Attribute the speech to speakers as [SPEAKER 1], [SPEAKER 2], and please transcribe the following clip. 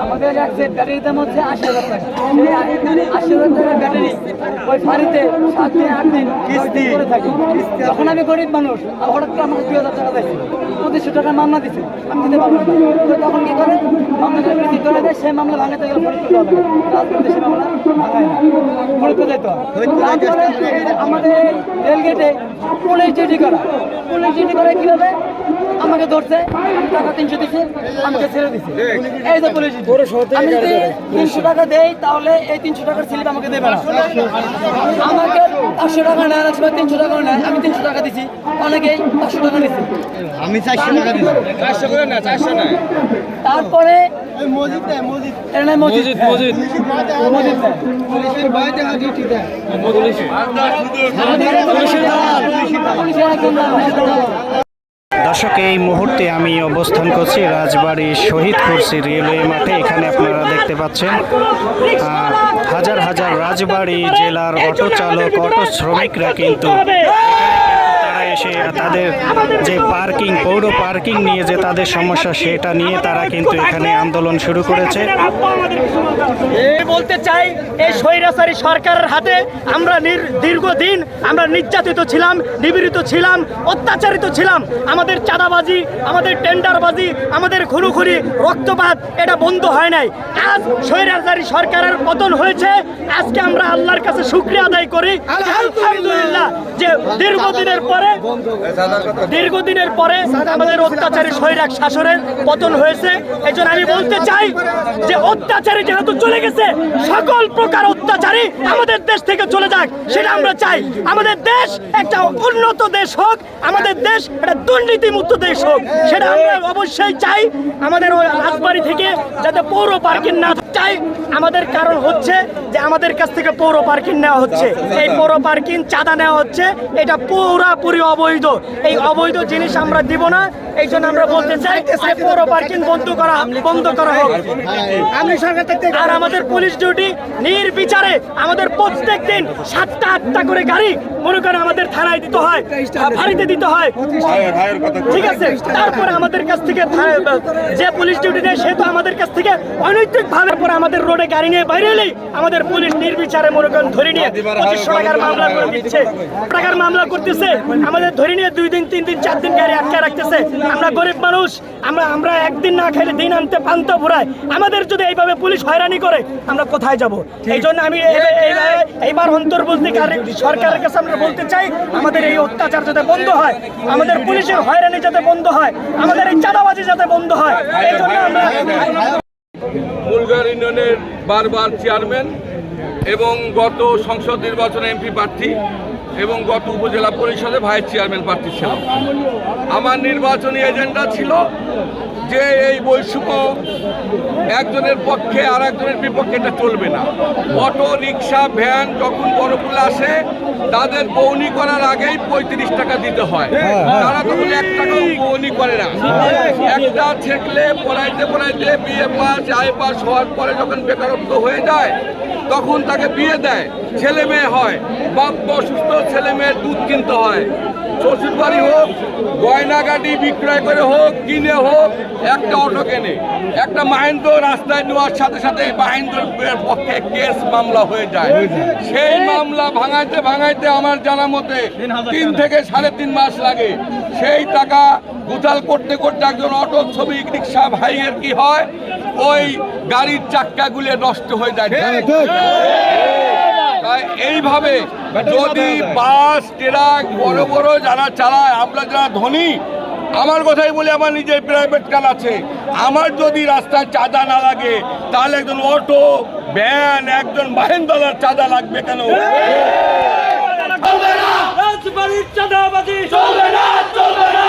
[SPEAKER 1] আমাদের এক সেট ব্যাটারির দাম হচ্ছে 80,000 টাকা। 80,000 টাকার ব্যাটারি ওই ফাঁড়িতে 7 দিন 8 দিন কিস্তি করে থাকি। তখন আমি গরিব মানুষ, হঠাৎ করে আমাকে 2,000 টাকা দিয়েছে, 2500 টাকার মামলা দিচ্ছে, আমি দিতে পারবো না। তো তখন কি করে মামলাটা বৃদ্ধি করে দেয়, সেই মামলা ভাঙাতে গেলে ফরিদপুর যাওয়া লাগে, রাজপথে সে মামলা ভাঙায় না, ফরিদপুর যেতে হয়। আমাদের রেলগেটে পুলিশ ডিউটি করা, পুলিশ ডিউটি করে কীভাবে আমাকে ধরছে, টাকা 300 দিচ্ছে, আমাকে ছেড়ে দিচ্ছে। এই যে পুলিশ আমি যদি 300 টাকা দেই তাহলে এই 300 টাকার স্লিপ আমাকে দেবে না, আমাকে 500 টাকা নেয়, 300 টাকা নেয়, আমি 300 টাকা দিচ্ছি, অনেকেই 500 টাকা নিচ্ছি,
[SPEAKER 2] আমি 400 টাকা দিচ্ছি, 400 করে না, 400 না।
[SPEAKER 1] তারপরে
[SPEAKER 3] দর্শক, এই মুহূর্তে আমি অবস্থান করছি রাজবাড়ী শহীদ কুরসি রেলওয়ে মাঠে। এখানে আপনারা দেখতে পাচ্ছেন হাজার হাজার রাজবাড়ী জেলার অটো চালক, অটো শ্রমিকরা কিন্তু তারা এসে তাদের যে পার্কিং, পৌর পার্কিং নিয়ে যে তাদের সমস্যা, সেটা নিয়ে তারা কিন্তু এখানে আন্দোলন শুরু করেছে।
[SPEAKER 4] বলতে চাই, এই স্বৈরাচারী সরকারের হাতে আমরা দীর্ঘদিন আমরা নির্যাতিত ছিলাম, নিপীড়িত ছিলাম, অত্যাচারিত ছিলাম। আমাদের চাঁদাবাজি, আমাদের টেন্ডারবাজি, আমাদের খুনোখুনি, রক্তপাত এটা বন্ধ হয় নাই। আজ স্বৈরাচারী সরকারের পতন হয়েছে, আজকে আমরা আল্লাহর কাছে শুকরিয়া আদায় করি আলহামদুলিল্লাহ যে দীর্ঘদিনের পরে আমাদের অত্যাচারী স্বৈরাক শাসনের পতন হয়েছে। এই জন্য আমি বলতে চাই যে অত্যাচারী যেহেতু চলে গেছে, সকল প্রকার অত্যাচারী আমাদের দেশ থেকে চলে যাক, সেটা আমরা চাই। আমাদের দেশ একটা উন্নত দেশ হোক, আমাদের দেশ একটা দুর্নীতিমুক্ত দেশ হোক, সেটা আমরা অবশ্যই চাই। আমাদের ওই রাজবাড়ী থেকে যাতে পৌর পার্কিং না চাই, আমাদের কারণ হচ্ছে যে আমাদের কাছ থেকে পৌর পার্কিং নেওয়া হচ্ছে, এই পৌর পার্কিং চাঁদা নেওয়া হচ্ছে, এটা পুরোপুরি অবৈধ। এই অবৈধ জিনিস আমরা দিব না। এই জন্য আমরা বলতে চাই পৌর পার্কিং বন্ধ করা হোক। আর আমাদের পুলিশ ডিউটি নির্বিচারে আমাদের প্রত্যেক দিন 7টা 8টা করে গাড়ি মনে করেন আমাদের থানায় দিতে হয়, ফাঁড়িতে দিতে হয়, ঠিক আছে। তারপরে আমাদের কাছ থেকে যে পুলিশ ডিউটি দেয় সে তো আমাদের কাছ থেকে অনৈতিক ভাবে পরে আমাদের রোডে গাড়ি নিয়ে বাইরে এলেই আমাদের পুলিশ নির্বিচারে মনে করেন ধরে নিয়ে 2500 টাকার মামলা করে দিচ্ছে, টাকার মামলা করতেছে, আমাদের ধরে নিয়ে 2 দিন 3 দিন 4 দিন গাড়ি আটকে রাখতেছে। আমরা গরিব মানুষ, আমরা একদিন না খাইলে দিন আনতে পান্তা ফুরায়। আমাদের যদি এইভাবে পুলিশ হয়রানি করে আমরা কোথায় যাব? এই জন্য আমি এইবার অন্তর্বর্তীকালীন সরকারের কাছে আমরা বলতে চাই, আমাদের এই অত্যাচার যাতে বন্ধ হয়, আমাদের পুলিশের হয়রানি যাতে বন্ধ হয়, আমাদের এই চাঁদাবাজি যাতে বন্ধ হয়। এই জন্য আমরা
[SPEAKER 5] মূলঘর ইউনিয়নের বারবার চেয়ারম্যান এবং গত সংসদ নির্বাচনে এমপি প্রার্থী এবং গত উপজেলা পরিষদে ভাইস চেয়ারম্যান প্রার্থী ছিলাম। আমার নির্বাচনী এজেন্ডা ছিল যে এই বৈষম্য একজনের পক্ষে আর একজনের বিপক্ষে এটা চলবে না। অটো রিক্সা ভ্যান যখন বড়পুলে আসে তাদের বৌনি করার আগেই 35 টাকা দিতে হয়, তারা তখন 1 টাকাও বৌনি করে না। একটা ছেকলে পড়াইতে বিয়ে পাস আয় পাস হওয়ার পরে যখন বেকারত্ব হয়ে যায় তখন তাকে বিয়ে দেয়, ছেলে মেয়ে হয়, বাপ অসুস্থ, ছেলে মেয়ের দুধ কিনতে হয়, শ্বশুর বাড়ি হোক, গয়নাগাটি বিক্রয় করে হোক, কিনে হোক, একটা অটো কেনে। একটা মাহেন্দ্র রাস্তায় নেওয়ার সাথে সাথে মাহেন্দ্রের পক্ষে কেস মামলা হয়ে যায়। সেই মামলা ভাঙাইতে আমার জানা মতে 3 থেকে 3.5 মাস লাগে। সেই টাকা গুতাল করতে একজন অটো শ্রমিক রিক্সা ভাইয়ের কি হয়, ওই গাড়ির চাক্কাগুলো নষ্ট হয়ে যায়। এইভাবে যদি বাস ট্রাক বড় বড় যারা চালায়, আমরা যারা ধনী, আমার কথাই বলি, আমার নিজের প্রাইভেট কার আছে, আমার যদি রাস্তায় চাঁদা না লাগে তাহলে একজন অটো ভ্যান একজন মাহেন্দ্রার চাঁদা লাগবে কেন? রাজবাড়ির চাঁদাবাজি চলবে না, চলবে না।